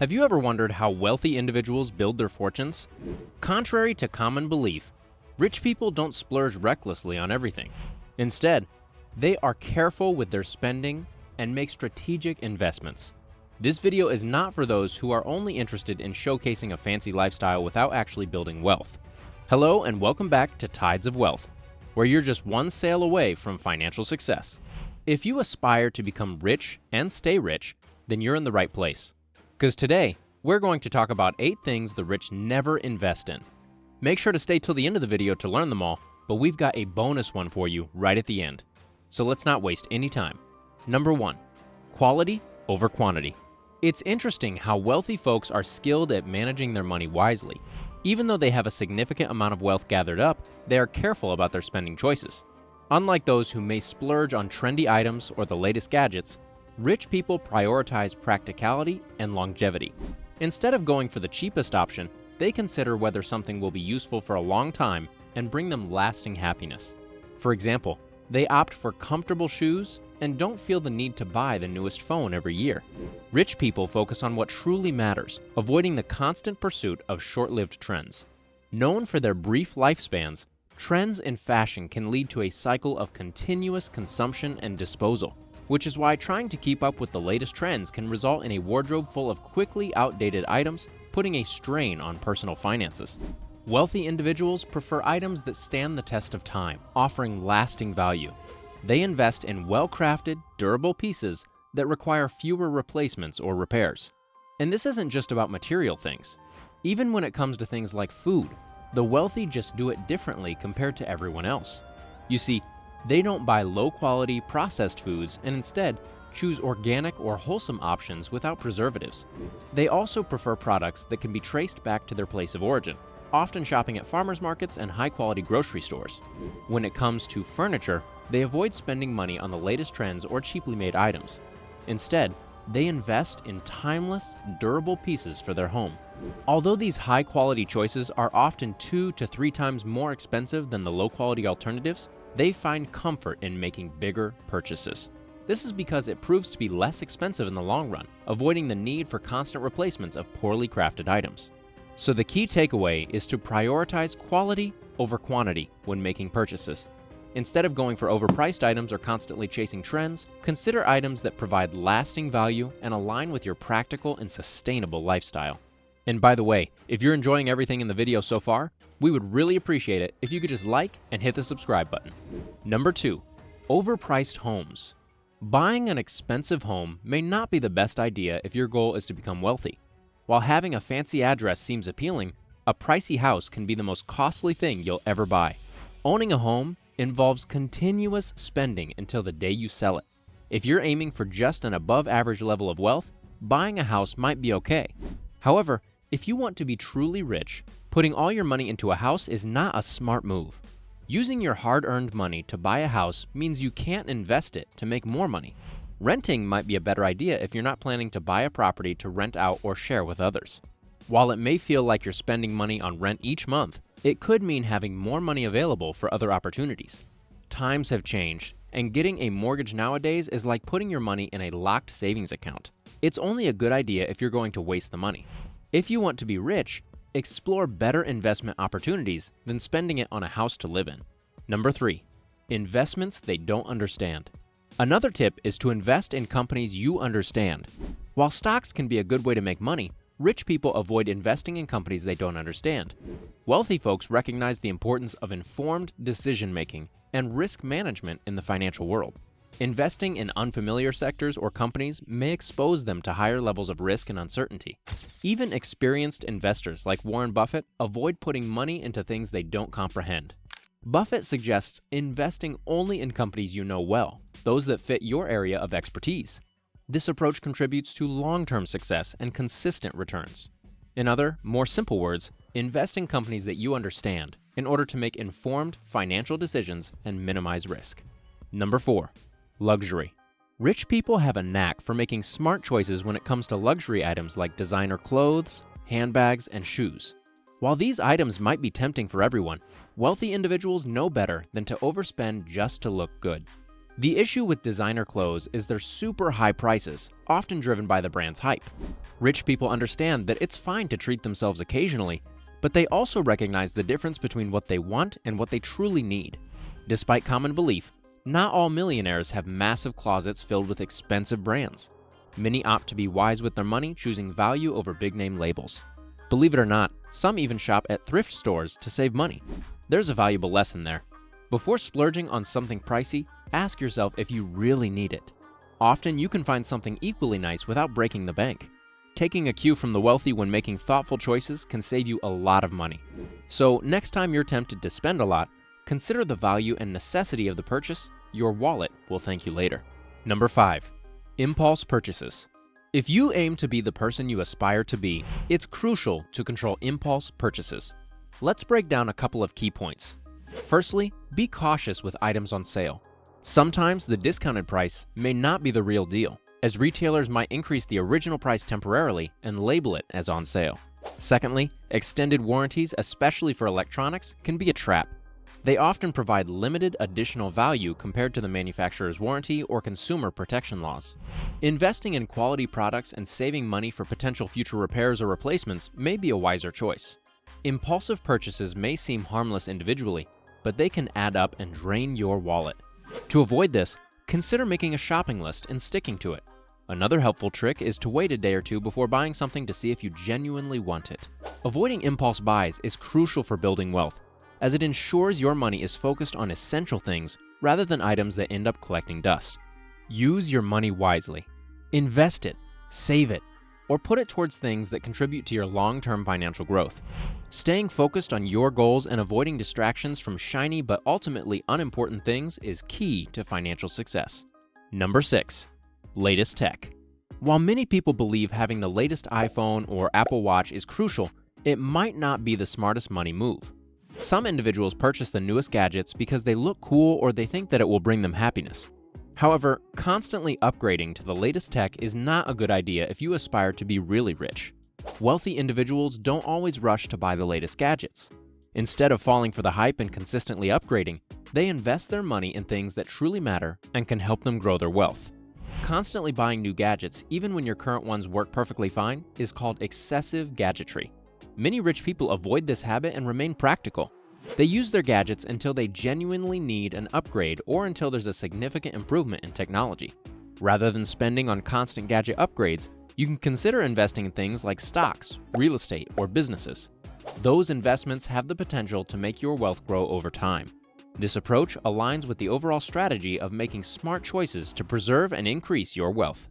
Have you ever wondered how wealthy individuals build their fortunes? Contrary to common belief, rich people don't splurge recklessly on everything. Instead, they are careful with their spending and make strategic investments. This video is not for those who are only interested in showcasing a fancy lifestyle without actually building wealth. Hello and welcome back to Tides of Wealth, where you're just one sale away from financial success. If you aspire to become rich and stay rich, then you're in the right place. Because today, we're going to talk about 8 things the rich never invest in. Make sure to stay till the end of the video to learn them all, but we've got a bonus one for you right at the end. So let's not waste any time. Number 1, quality over quantity. It's interesting how wealthy folks are skilled at managing their money wisely. Even though they have a significant amount of wealth gathered up, they are careful about their spending choices. Unlike those who may splurge on trendy items or the latest gadgets, rich people prioritize practicality and longevity. Instead of going for the cheapest option, they consider whether something will be useful for a long time and bring them lasting happiness. For example, they opt for comfortable shoes and don't feel the need to buy the newest phone every year. Rich people focus on what truly matters, avoiding the constant pursuit of short-lived trends. Known for their brief lifespans, trends in fashion can lead to a cycle of continuous consumption and disposal, which is why trying to keep up with the latest trends can result in a wardrobe full of quickly outdated items, putting a strain on personal finances. Wealthy individuals prefer items that stand the test of time, offering lasting value. They invest in well-crafted, durable pieces that require fewer replacements or repairs. And this isn't just about material things. Even when it comes to things like food, the wealthy just do it differently compared to everyone else. You see, they don't buy low-quality, processed foods and instead choose organic or wholesome options without preservatives. They also prefer products that can be traced back to their place of origin, often shopping at farmers markets and high-quality grocery stores. When it comes to furniture, they avoid spending money on the latest trends or cheaply made items. Instead, they invest in timeless, durable pieces for their home. Although these high-quality choices are often 2 to 3 times more expensive than the low-quality alternatives, they find comfort in making bigger purchases. This is because it proves to be less expensive in the long run, avoiding the need for constant replacements of poorly crafted items. So the key takeaway is to prioritize quality over quantity when making purchases. Instead of going for overpriced items or constantly chasing trends, consider items that provide lasting value and align with your practical and sustainable lifestyle. And by the way, if you're enjoying everything in the video so far, we would really appreciate it if you could just like and hit the subscribe button. Number 2, overpriced homes. Buying an expensive home may not be the best idea if your goal is to become wealthy. While having a fancy address seems appealing, a pricey house can be the most costly thing you'll ever buy. Owning a home involves continuous spending until the day you sell it. If you're aiming for just an above-average level of wealth, buying a house might be okay. However, if you want to be truly rich, putting all your money into a house is not a smart move. Using your hard-earned money to buy a house means you can't invest it to make more money. Renting might be a better idea if you're not planning to buy a property to rent out or share with others. While it may feel like you're spending money on rent each month, it could mean having more money available for other opportunities. Times have changed, and getting a mortgage nowadays is like putting your money in a locked savings account. It's only a good idea if you're going to waste the money. If you want to be rich, explore better investment opportunities than spending it on a house to live in. Number 3, investments they don't understand. Another tip is to invest in companies you understand. While stocks can be a good way to make money, rich people avoid investing in companies they don't understand. Wealthy folks recognize the importance of informed decision-making and risk management in the financial world. Investing in unfamiliar sectors or companies may expose them to higher levels of risk and uncertainty. Even experienced investors like Warren Buffett avoid putting money into things they don't comprehend. Buffett suggests investing only in companies you know well, those that fit your area of expertise. This approach contributes to long-term success and consistent returns. In other, more simple words, invest in companies that you understand in order to make informed financial decisions and minimize risk. Number 4, luxury. Rich people have a knack for making smart choices when it comes to luxury items like designer clothes, handbags, and shoes. While these items might be tempting for everyone, wealthy individuals know better than to overspend just to look good. The issue with designer clothes is their super high prices, often driven by the brand's hype. Rich people understand that it's fine to treat themselves occasionally, but they also recognize the difference between what they want and what they truly need. Despite common belief, not all millionaires have massive closets filled with expensive brands. Many opt to be wise with their money, choosing value over big-name labels. Believe it or not, some even shop at thrift stores to save money. There's a valuable lesson there. Before splurging on something pricey, ask yourself if you really need it. Often you can find something equally nice without breaking the bank. Taking a cue from the wealthy when making thoughtful choices can save you a lot of money. So next time you're tempted to spend a lot, consider the value and necessity of the purchase. Your wallet will thank you later. Number 5. Impulse purchases. If you aim to be the person you aspire to be, it's crucial to control impulse purchases. Let's break down a couple of key points. Firstly, be cautious with items on sale. Sometimes the discounted price may not be the real deal, as retailers might increase the original price temporarily and label it as on sale. Secondly, extended warranties, especially for electronics, can be a trap. They often provide limited additional value compared to the manufacturer's warranty or consumer protection laws. Investing in quality products and saving money for potential future repairs or replacements may be a wiser choice. Impulsive purchases may seem harmless individually, but they can add up and drain your wallet. To avoid this, consider making a shopping list and sticking to it. Another helpful trick is to wait a day or two before buying something to see if you genuinely want it. Avoiding impulse buys is crucial for building wealth, as it ensures your money is focused on essential things rather than items that end up collecting dust. Use your money wisely. Invest it, save it, or put it towards things that contribute to your long-term financial growth. Staying focused on your goals and avoiding distractions from shiny but ultimately unimportant things is key to financial success. Number 6. Latest tech. While many people believe having the latest iPhone or Apple Watch is crucial, it might not be the smartest money move. Some individuals purchase the newest gadgets because they look cool or they think that it will bring them happiness. However, constantly upgrading to the latest tech is not a good idea if you aspire to be really rich. Wealthy individuals don't always rush to buy the latest gadgets. Instead of falling for the hype and consistently upgrading, they invest their money in things that truly matter and can help them grow their wealth. Constantly buying new gadgets, even when your current ones work perfectly fine, is called excessive gadgetry. Many rich people avoid this habit and remain practical. They use their gadgets until they genuinely need an upgrade or until there's a significant improvement in technology. Rather than spending on constant gadget upgrades, you can consider investing in things like stocks, real estate, or businesses. Those investments have the potential to make your wealth grow over time. This approach aligns with the overall strategy of making smart choices to preserve and increase your wealth.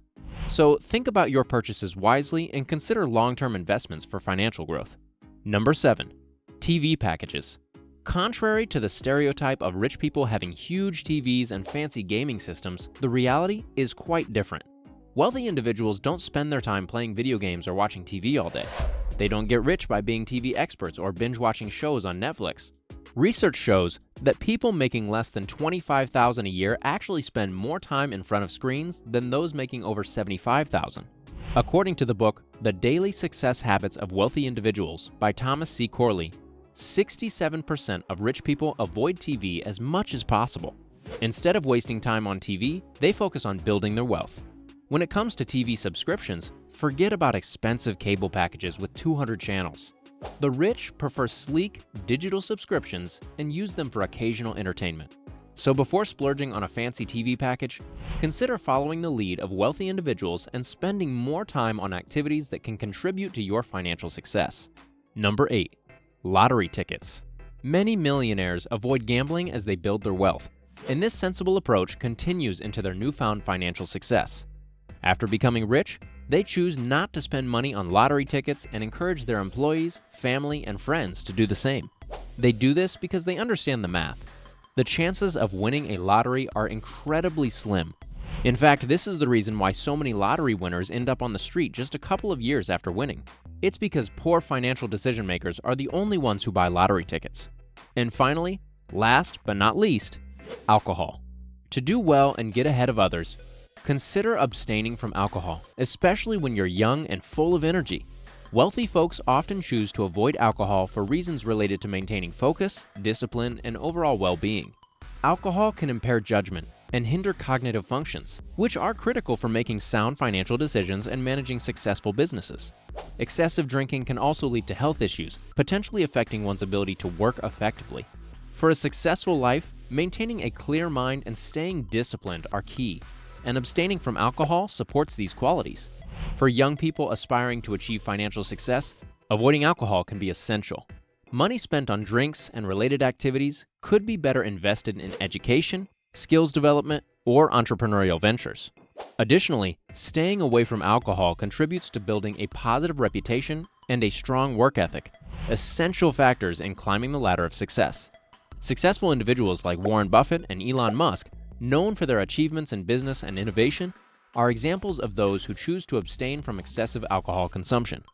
So think about your purchases wisely and consider long-term investments for financial growth. Number 7. TV packages. Contrary to the stereotype of rich people having huge TVs and fancy gaming systems, the reality is quite different. Wealthy individuals don't spend their time playing video games or watching TV all day. They don't get rich by being TV experts or binge-watching shows on Netflix. Research shows that people making less than $25,000 a year actually spend more time in front of screens than those making over $75,000. According to the book, The Daily Success Habits of Wealthy Individuals by Thomas C. Corley, 67% of rich people avoid TV as much as possible. Instead of wasting time on TV, they focus on building their wealth. When it comes to TV subscriptions, forget about expensive cable packages with 200 channels. The rich prefer sleek, digital subscriptions and use them for occasional entertainment. So before splurging on a fancy TV package, consider following the lead of wealthy individuals and spending more time on activities that can contribute to your financial success. Number 8. Lottery tickets. Many millionaires avoid gambling as they build their wealth, and this sensible approach continues into their newfound financial success. After becoming rich, they choose not to spend money on lottery tickets and encourage their employees, family, and friends to do the same. They do this because they understand the math. The chances of winning a lottery are incredibly slim. In fact, this is the reason why so many lottery winners end up on the street just a couple of years after winning. It's because poor financial decision makers are the only ones who buy lottery tickets. And finally, last but not least, alcohol. To do well and get ahead of others, consider abstaining from alcohol, especially when you're young and full of energy. Wealthy folks often choose to avoid alcohol for reasons related to maintaining focus, discipline, and overall well-being. Alcohol can impair judgment, and hinder cognitive functions, which are critical for making sound financial decisions and managing successful businesses. Excessive drinking can also lead to health issues, potentially affecting one's ability to work effectively. For a successful life, maintaining a clear mind and staying disciplined are key, and abstaining from alcohol supports these qualities. For young people aspiring to achieve financial success, avoiding alcohol can be essential. Money spent on drinks and related activities could be better invested in education, skills development, or entrepreneurial ventures. Additionally, staying away from alcohol contributes to building a positive reputation and a strong work ethic, essential factors in climbing the ladder of success. Successful individuals like Warren Buffett and Elon Musk, known for their achievements in business and innovation, are examples of those who choose to abstain from excessive alcohol consumption.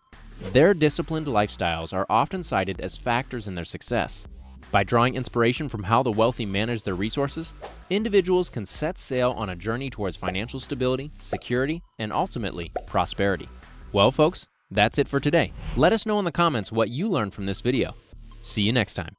Their disciplined lifestyles are often cited as factors in their success. By drawing inspiration from how the wealthy manage their resources, individuals can set sail on a journey towards financial stability, security, and ultimately, prosperity. Well, folks, that's it for today. Let us know in the comments what you learned from this video. See you next time.